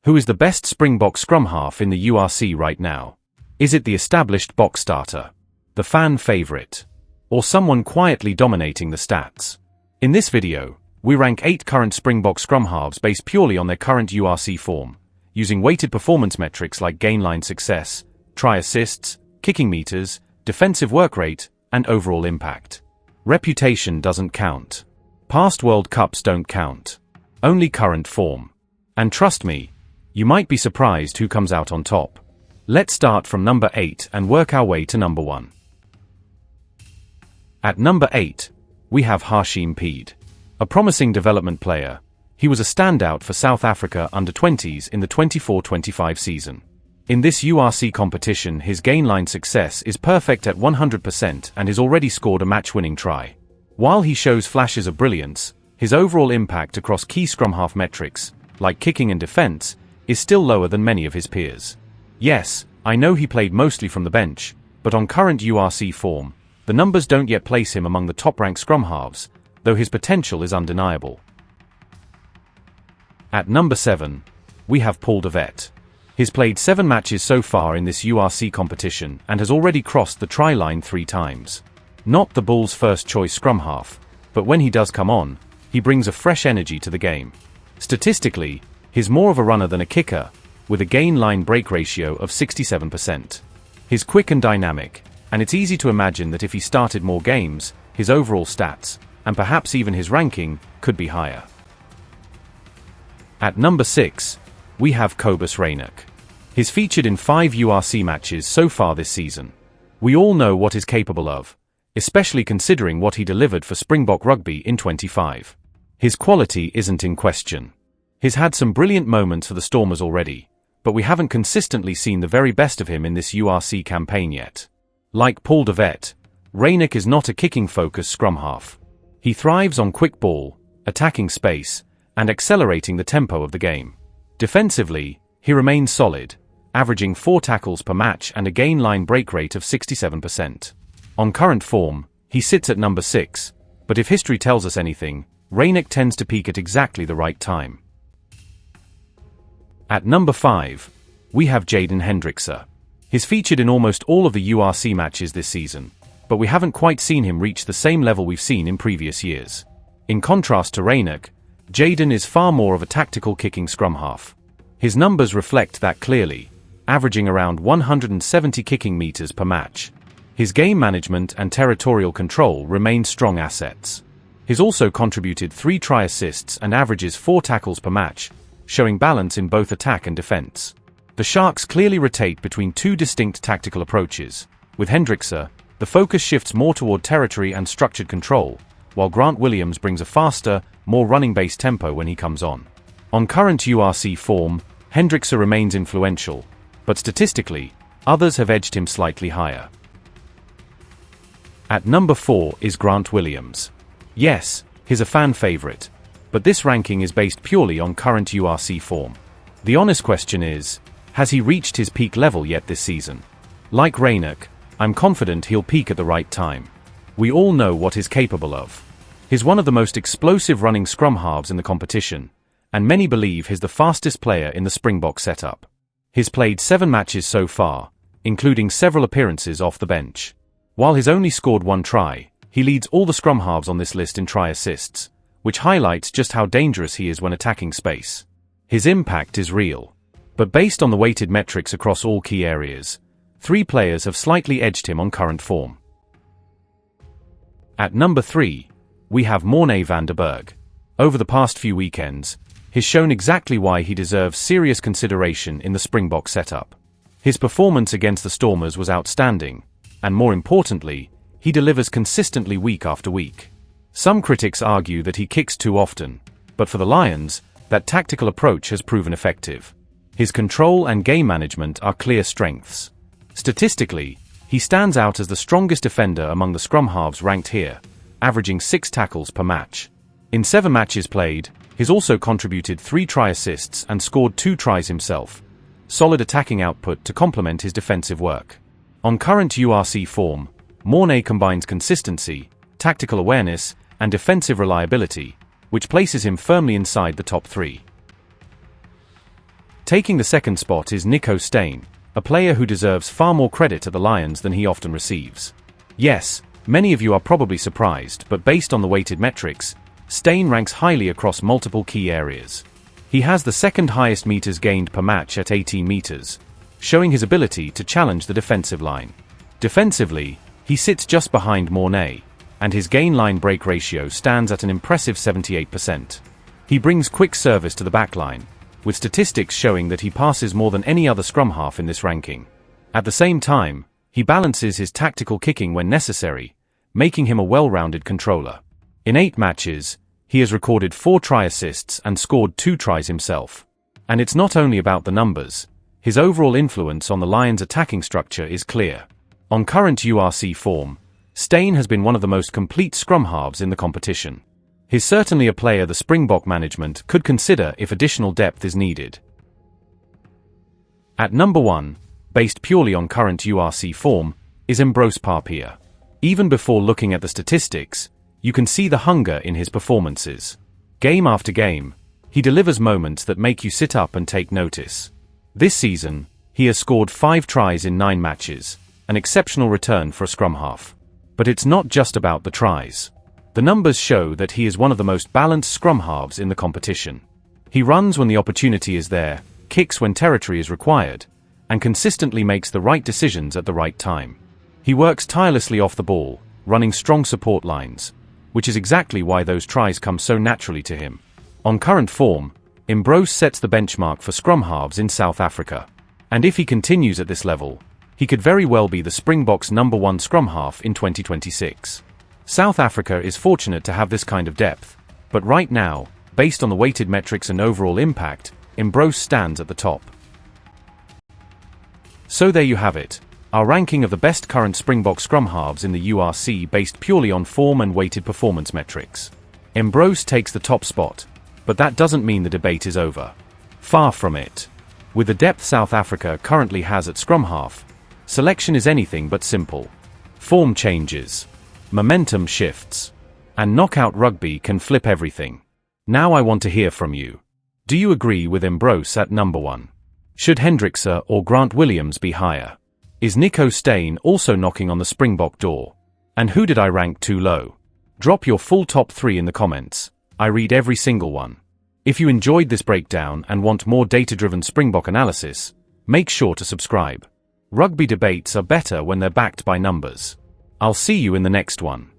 Who is the best Springbok Scrumhalf in the URC right now? Is it the established box starter, the fan favorite, or someone quietly dominating the stats? In this video, we rank 8 current Springbok Scrumhalves based purely on their current URC form, using weighted performance metrics like gain line success, try assists, kicking meters, defensive work rate, and overall impact. Reputation doesn't count. Past World Cups don't count. Only current form. And trust me, you might be surprised who comes out on top. Let's start from number 8 and work our way to number 1. At number 8, we have Hashim Peed. A promising development player, he was a standout for South Africa under-20s in the 24-25 season. In this URC competition, his gain line success is perfect at 100% and has already scored a match-winning try. While he shows flashes of brilliance, his overall impact across key scrumhalf metrics, like kicking and defense, is still lower than many of his peers. Yes, I know he played mostly from the bench, but on current URC form, the numbers don't yet place him among the top-ranked scrumhalves, though his potential is undeniable. At number 7, we have Paul de Vet. He's played 7 matches so far in this URC competition and has already crossed the try line 3 times. Not the Bulls' first-choice scrumhalf, but when he does come on, he brings a fresh energy to the game. Statistically, he's more of a runner than a kicker, with a gain line break ratio of 67%. He's quick and dynamic, and it's easy to imagine that if he started more games, his overall stats, and perhaps even his ranking, could be higher. At number 6, we have Cobus Reinach. He's featured in 5 URC matches so far this season. We all know what he's capable of, especially considering what he delivered for Springbok Rugby in 25. His quality isn't in question. He's had some brilliant moments for the Stormers already, but we haven't consistently seen the very best of him in this URC campaign yet. Like Paul de Vet, Reinach is not a kicking-focused scrumhalf. He thrives on quick ball, attacking space, and accelerating the tempo of the game. Defensively, he remains solid, averaging 4 tackles per match and a gain line break rate of 67%. On current form, he sits at number 6, but if history tells us anything, Reinach tends to peak at exactly the right time. At number 5, we have Jayden Hendrikse. He's featured in almost all of the URC matches this season, but we haven't quite seen him reach the same level we've seen in previous years. In contrast to Reinach, Jayden is far more of a tactical kicking scrumhalf. His numbers reflect that clearly, averaging around 170 kicking meters per match. His game management and territorial control remain strong assets. He's also contributed 3 try assists and averages 4 tackles per match, showing balance in both attack and defense. The Sharks clearly rotate between 2 distinct tactical approaches. With Hendrikse, the focus shifts more toward territory and structured control, while Grant Williams brings a faster, more running-based tempo when he comes on. On current URC form, Hendrikse remains influential, but statistically, others have edged him slightly higher. At number 4 is Grant Williams. Yes, he's a fan favorite, but this ranking is based purely on current URC form. The honest question is, has he reached his peak level yet this season? Like Reinach, I'm confident he'll peak at the right time. We all know what he's capable of. He's one of the most explosive running scrumhalves in the competition, and many believe he's the fastest player in the Springbok setup. He's played 7 matches so far, including several appearances off the bench. While he's only scored 1 try, he leads all the scrumhalves on this list in try assists, which highlights just how dangerous he is when attacking space. His impact is real. But based on the weighted metrics across all key areas, 3 players have slightly edged him on current form. At number 3, we have Morné van der Berg. Over the past few weekends, he's shown exactly why he deserves serious consideration in the Springbok setup. His performance against the Stormers was outstanding, and more importantly, he delivers consistently week after week. Some critics argue that he kicks too often, but for the Lions, that tactical approach has proven effective. His control and game management are clear strengths. Statistically, he stands out as the strongest defender among the scrumhalves ranked here, averaging 6 tackles per match. In 7 matches played, he's also contributed 3 try assists and scored 2 tries himself. Solid attacking output to complement his defensive work. On current URC form, Morné combines consistency, tactical awareness, and defensive reliability, which places him firmly inside the top 3. Taking the second spot is Nico Steyn, a player who deserves far more credit at the Lions than he often receives. Yes, many of you are probably surprised, but based on the weighted metrics, Steyn ranks highly across multiple key areas. He has the second highest meters gained per match at 18 meters, showing his ability to challenge the defensive line. Defensively, he sits just behind Mornay, and his gain line break ratio stands at an impressive 78%. He brings quick service to the backline, with statistics showing that he passes more than any other scrum half in this ranking. At the same time, he balances his tactical kicking when necessary, making him a well-rounded controller. In 8 matches, he has recorded 4 try assists and scored 2 tries himself. And it's not only about the numbers, his overall influence on the Lions' attacking structure is clear. On current URC form, Steyn has been one of the most complete scrum halves in the competition. He's certainly a player the Springbok management could consider if additional depth is needed. At number 1, based purely on current URC form, is Embroce Papia. Even before looking at the statistics, you can see the hunger in his performances. Game after game, he delivers moments that make you sit up and take notice. This season, he has scored 5 tries in 9 matches, an exceptional return for a scrum half. But it's not just about the tries. The numbers show that he is one of the most balanced scrum halves in the competition. He runs when the opportunity is there, kicks when territory is required, and consistently makes the right decisions at the right time. He works tirelessly off the ball, running strong support lines, which is exactly why those tries come so naturally to him. On current form, Embroce sets the benchmark for scrum halves in South Africa. And if he continues at this level, he could very well be the Springboks' number 1 scrum half in 2026. South Africa is fortunate to have this kind of depth, but right now, based on the weighted metrics and overall impact, Embroce stands at the top. So there you have it, our ranking of the best current Springbok scrum halves in the URC based purely on form and weighted performance metrics. Embroce takes the top spot, but that doesn't mean the debate is over. Far from it. With the depth South Africa currently has at scrum half, selection is anything but simple. Form changes. Momentum shifts. And knockout rugby can flip everything. Now I want to hear from you. Do you agree with Embroce at number 1? Should Hendrikse or Grant Williams be higher? Is Nico Steyn also knocking on the Springbok door? And who did I rank too low? Drop your full top 3 in the comments. I read every single one. If you enjoyed this breakdown and want more data-driven Springbok analysis, make sure to subscribe. Rugby debates are better when they're backed by numbers. I'll see you in the next one.